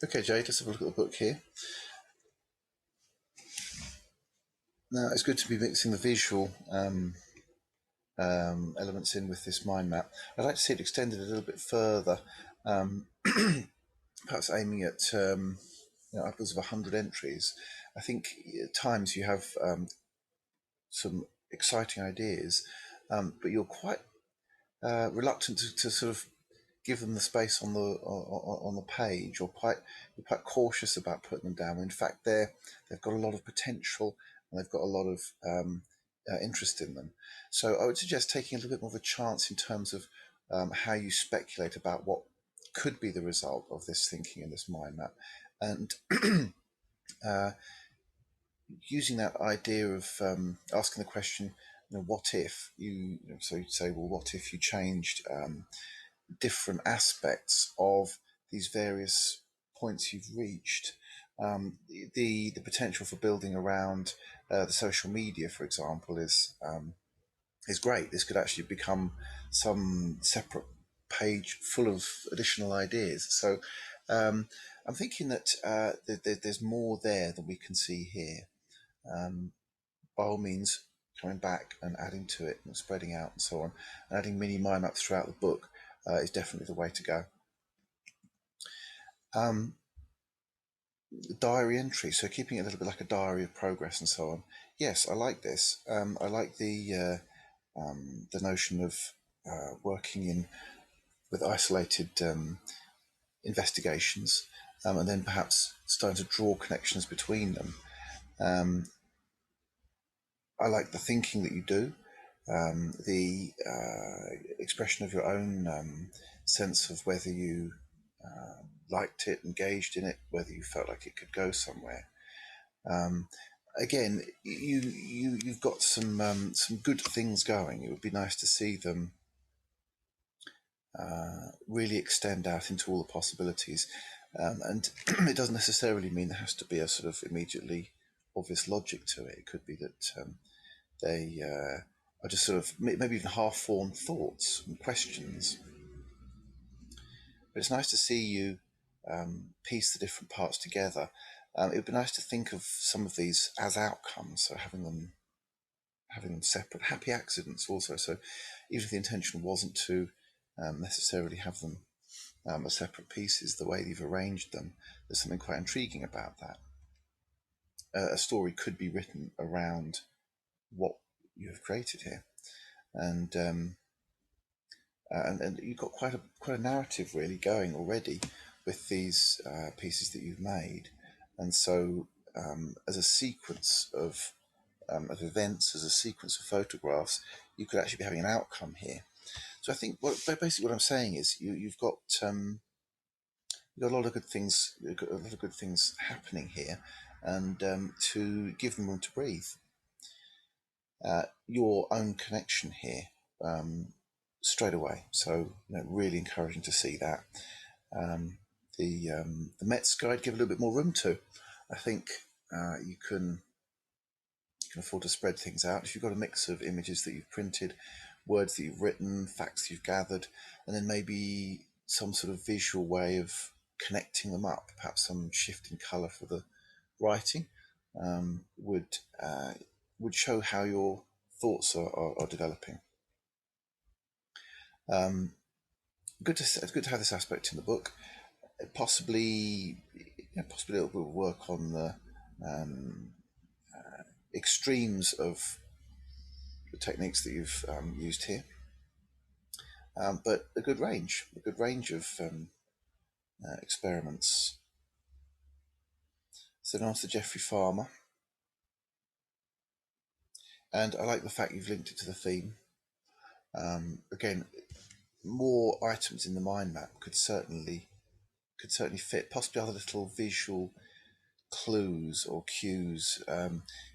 Okay, Jade, let's have a look at the book here. Now, it's good to be mixing the visual elements in with this mind map. I'd like to see it extended a little bit further, perhaps aiming at upwards of 100 entries. I think at times you have some exciting ideas, but you're quite reluctant to sort of give them the space on the page, or you're quite cautious about putting them down. In fact, they've got a lot of potential and they've got a lot of interest in them. So I would suggest taking a little bit more of a chance in terms of how you speculate about what could be the result of this thinking in this mind map, and using that idea of asking the question, what if so you'd say, well, what if you changed different aspects of these various points you've reached. The potential for building around the social media, for example, is great. This could actually become some separate page full of additional ideas. So I'm thinking that there's more there than we can see here. By all means, coming back and adding to it and spreading out and so on, and adding mini mind maps throughout the book is definitely the way to go. Diary entry, so keeping it a little bit like a diary of progress and so on. Yes, I like this. I like the notion of working in with isolated investigations, and then perhaps starting to draw connections between them. I like the thinking that you do, the expression of your own sense of whether you liked it, engaged in it, whether you felt like it could go somewhere. Again, you've got some good things going. It would be nice to see them really extend out into all the possibilities, and it doesn't necessarily mean there has to be a sort of immediately obvious logic to it. It could be that they are just sort of maybe even half-formed thoughts and questions. But it's nice to see you piece the different parts together. It would be nice to think of some of these as outcomes, so having them separate, happy accidents also. So even if the intention wasn't to necessarily have them as separate pieces, the way you've arranged them, there's something quite intriguing about that. A story could be written around what you have created here, and and you've got quite a narrative really going already with these pieces that you've made, and so as a sequence of events, as a sequence of photographs, you could actually be having an outcome here. So I think basically what I'm saying is you've got a lot of good things, you've got a lot of good things happening here, and to give them room to breathe. Your own connection here straight away. So really encouraging to see that. The Mets guide give a little bit more room to. I think you can afford to spread things out. If you've got a mix of images that you've printed, words that you've written, facts you've gathered, and then maybe some sort of visual way of connecting them up, perhaps some shift in colour for the writing, would show how your thoughts are developing. Good to have this aspect in the book. Possibly a little bit of work on the extremes of the techniques that you've used here, but a good range of experiments. So now to Geoffrey Farmer, and I like the fact you've linked it to the theme. Again, more items in the mind map could certainly fit, possibly other little visual clues or cues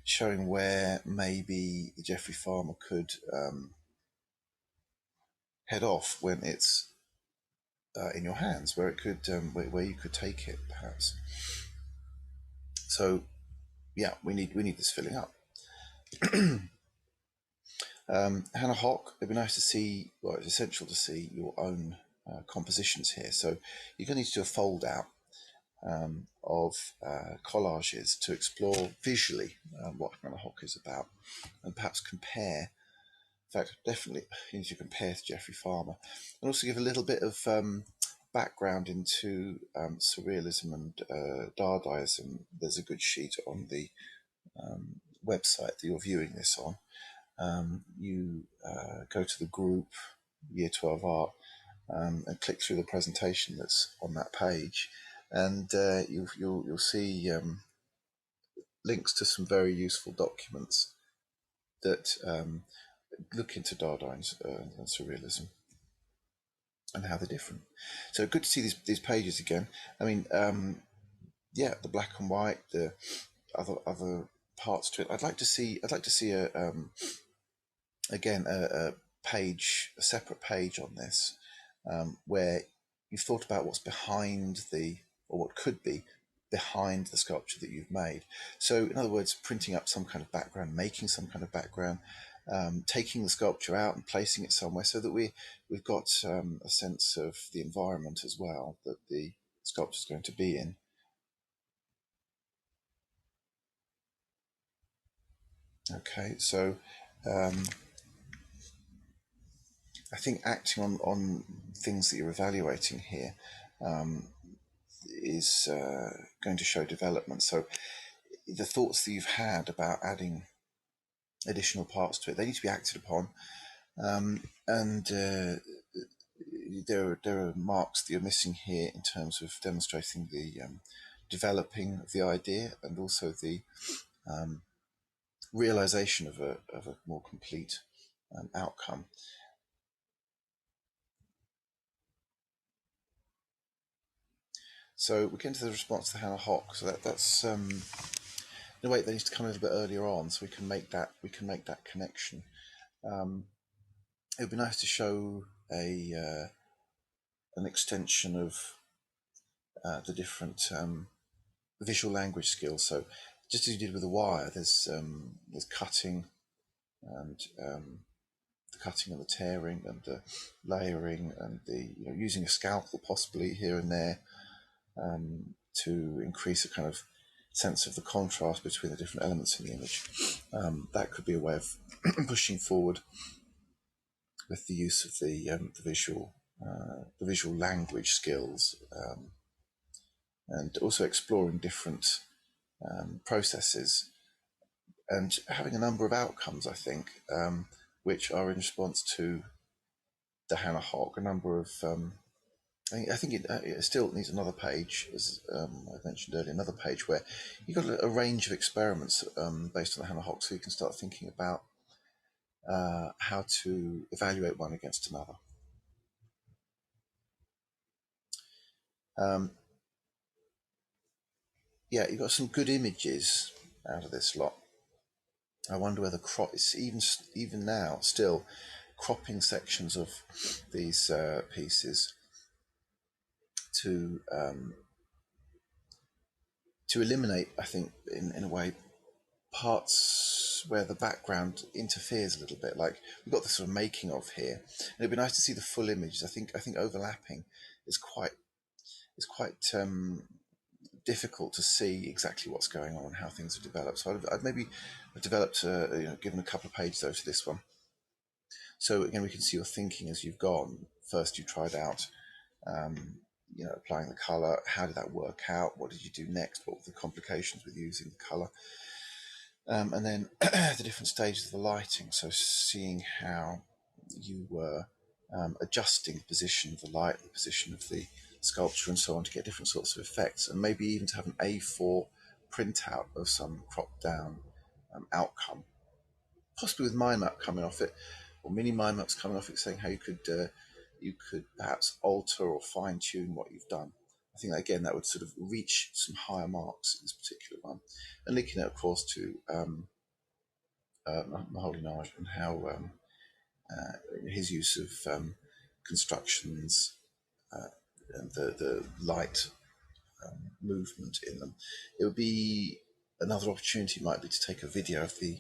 showing where maybe the Geoffrey Farmer could head off when it's in your hands, where it could where you could take it, perhaps. So yeah, we need this filling up. Hannah Hock, it'd be nice to see, well, it's essential to see your own compositions here. So you're going to need to do a fold out. of collages to explore visually what Hannah Hock is about, and perhaps compare. In fact, definitely you need to compare to Geoffrey Farmer, and also give a little bit of background into surrealism and Dadaism. There's a good sheet on the website that you're viewing this on. You go to the group Year 12 Art and click through the presentation that's on that page, and you'll see links to some very useful documents that look into Dardai's and surrealism and how they're different. So good to see these pages again. I mean, yeah, the black and white, the other parts to it. I'd like to see a again a page, a separate page on this, where you've thought about what's behind or what could be behind the sculpture that you've made. So, in other words, printing up some kind of background, making some kind of background, taking the sculpture out and placing it somewhere, so that we've got a sense of the environment as well that the sculpture is going to be in. Okay, so I think acting on things that you're evaluating here is going to show development. So the thoughts that you've had about adding additional parts to it, they need to be acted upon, and there are marks that you're missing here in terms of demonstrating the developing of the idea and also the realization of a more complete outcome. So we get into the response to Hannah Hock. So that's in a way that needs to come a little bit earlier on, so we can make that connection. It would be nice to show an extension of the different visual language skills. So just as you did with the wire, there's cutting and the cutting and the tearing and the layering and the using a scalpel possibly here and there to increase a kind of sense of the contrast between the different elements in the image. That could be a way of pushing forward with the use of the visual language skills, and also exploring different processes and having a number of outcomes, I think, which are in response to the Hannah Hock. A number of I think it still needs another page, as I mentioned earlier, another page where you've got a range of experiments based on the Hannah Hock, so you can start thinking about how to evaluate one against another. Yeah, you've got some good images out of this lot. I wonder whether it's even now still cropping sections of these pieces to eliminate, I think, in a way, parts where the background interferes a little bit. Like we've got the sort of making of here, and it'd be nice to see the full images. I think overlapping is quite difficult to see exactly what's going on and how things are developed. So I'd maybe developed, given a couple of pages over to this one. So again, we can see your thinking as you've gone. First, you tried out, applying the colour. How did that work out? What did you do next? What were the complications with using the colour? And then the different stages of the lighting. So seeing how you were adjusting the position of the light, the position of the sculpture and so on to get different sorts of effects, and maybe even to have an A4 printout of some cropped down outcome, possibly with mind map coming off it, or mini mind maps coming off it, saying how you could perhaps alter or fine tune what you've done. I think that, again, that would sort of reach some higher marks in this particular one, and linking it, of course, to Maholinage and how his use of constructions and the light movement in them. It would be another opportunity, might be, to take a video of the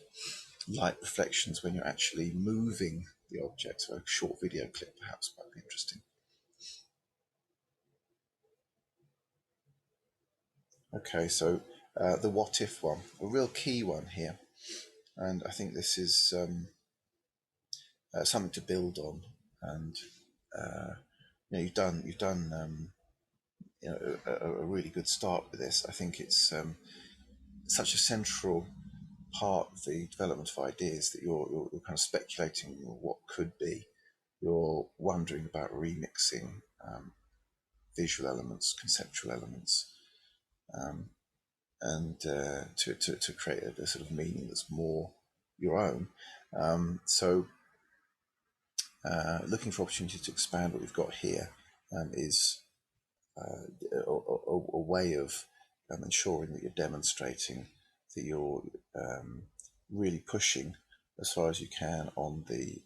light reflections when you're actually moving the object. So a short video clip perhaps might be interesting. Okay, so the what if one, a real key one here, and I think this is something to build on. And you've done a really good start with this. I think it's such a central part of the development of ideas that you're kind of speculating what could be. You're wondering about remixing visual elements, conceptual elements, and to create a sort of meaning that's more your own. So looking for opportunity to expand what we've got here is a way of ensuring that you're demonstrating that you're really pushing as far as you can on the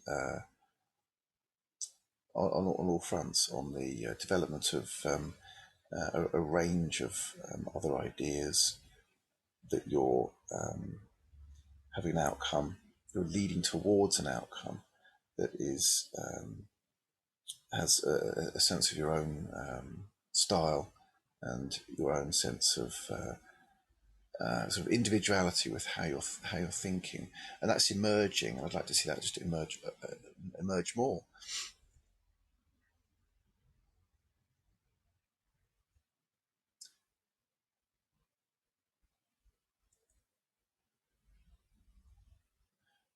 on all fronts, on the development of a range of other ideas, that you're having an outcome, you're leading towards an outcome that is has a sense of your own style and your own sense of sort of individuality with how you're thinking, and that's emerging. I'd like to see that just emerge more.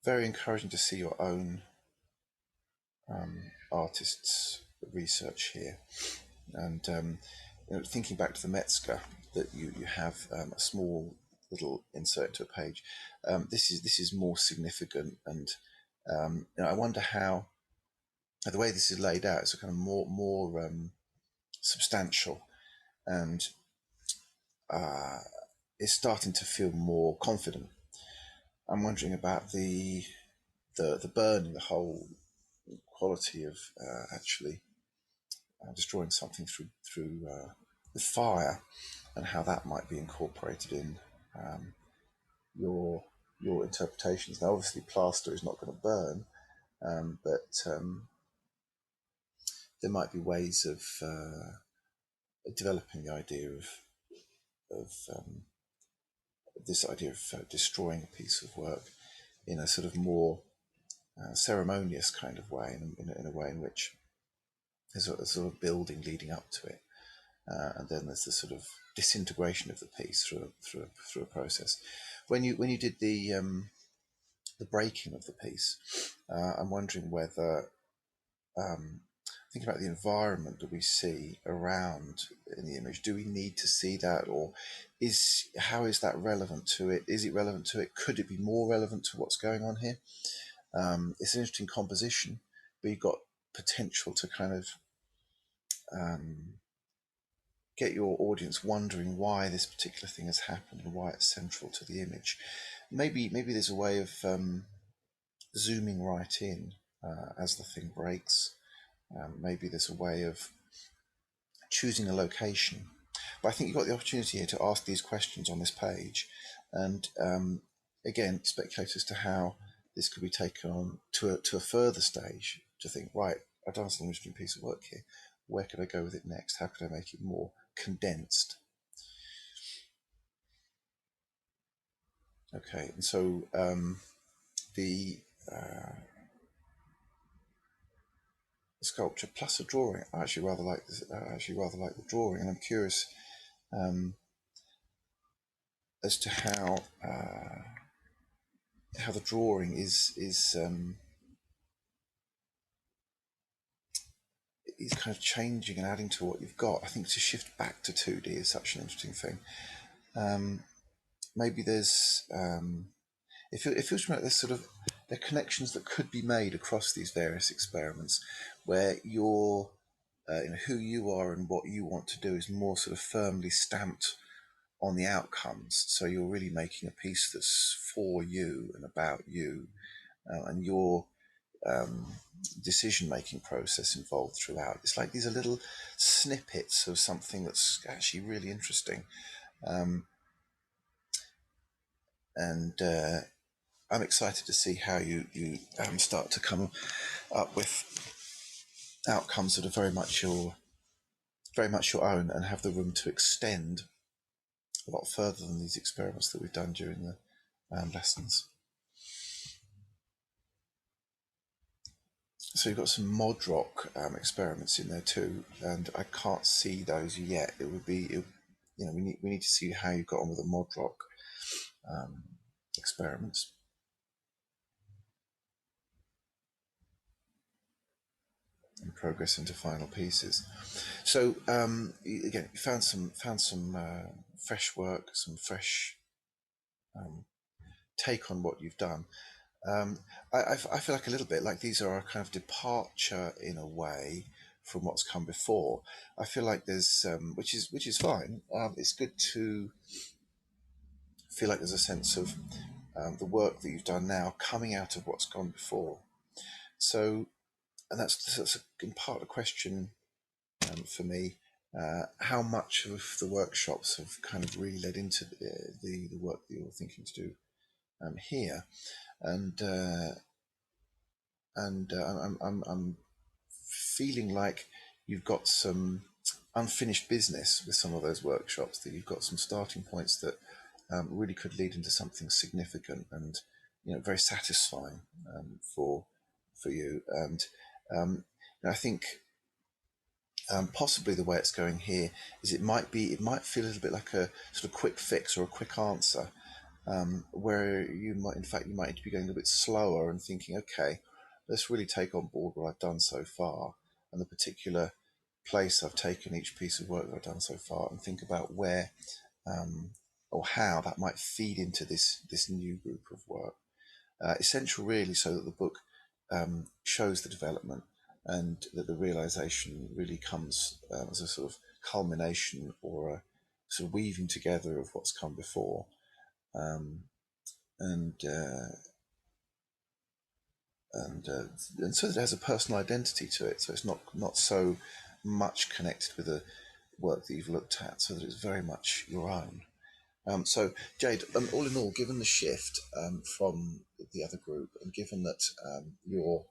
Very encouraging to see your own artists' research here, and thinking back to the Metzger, that you have a small little insert to a page. This is more significant, and I wonder how the way this is laid out is a kind of more substantial, and is starting to feel more confident. I'm wondering about the burning, the whole quality of actually destroying something through the fire, and how that might be incorporated in your your interpretations. Now, obviously, plaster is not going to burn, but there might be ways of developing the idea of this idea of destroying a piece of work in a sort of more ceremonious kind of way, in a way in which there's a sort of building leading up to it, and then there's the sort of disintegration of the piece through a process. When you did the breaking of the piece, I'm wondering whether think about the environment that we see around in the image. Do we need to see that, or how is that relevant to it? Is it relevant to it? Could it be more relevant to what's going on here? It's an interesting composition, but you've got potential to kind of get your audience wondering why this particular thing has happened and why it's central to the image. Maybe there's a way of zooming right in as the thing breaks. Maybe there's a way of choosing a location. But I think you've got the opportunity here to ask these questions on this page, and again, speculate as to how this could be taken on to a further stage, to think, right, I've done an interesting piece of work here. Where could I go with it next? How could I make it more condensed? Okay, and so the sculpture plus a drawing. I actually rather like this. I actually rather like the drawing, and I'm curious as to how the drawing is kind of changing and adding to what you've got. I think to shift back to 2D is such an interesting thing. Maybe there's it feels like there's sort of there are connections that could be made across these various experiments, where your who you are and what you want to do is more sort of firmly stamped on the outcomes. So you're really making a piece that's for you and about you, and your decision-making process involved throughout. It's like these are little snippets of something that's actually really interesting, and I'm excited to see how you start to come up with outcomes that are very much your own, and have the room to extend a lot further than these experiments that we've done during the lessons. So you've got some mod rock experiments in there too, and I can't see those yet. It would be, we need to see how you got on with the mod rock um, experiments. And progress into final pieces. So again, you found some fresh work, some fresh take on what you've done. I feel like a little bit like these are a kind of departure in a way from what's come before. I feel like there's which is fine. It's good to feel like there's a sense of the work that you've done now coming out of what's gone before. So, and that's in part a question for me. How much of the workshops have kind of really led into the work that you're thinking to do here, and I'm feeling like you've got some unfinished business with some of those workshops, that you've got some starting points that really could lead into something significant and very satisfying for you. And I think possibly the way it's going here is it might feel a little bit like a sort of quick fix or a quick answer, where you might be going a little bit slower and thinking, okay, let's really take on board what I've done so far and the particular place I've taken each piece of work that I've done so far, and think about where or how that might feed into this new group of work. Essential, really, so that the book shows the development and that the realization really comes as a sort of culmination or a sort of weaving together of what's come before. Um, and and so that it has a personal identity to it. So it's not so much connected with the work that you've looked at, so that it's very much your own. So Jade, all in all, given the shift from the other group, and given that you're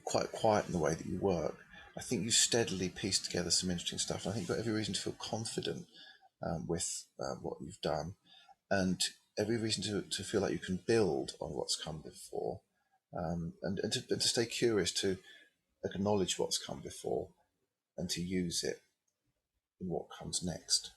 quite quiet in the way that you work, I think you steadily pieced together some interesting stuff. And I think you've got every reason to feel confident with what you've done, and every reason to feel like you can build on what's come before, and to stay curious, to acknowledge what's come before and to use it in what comes next.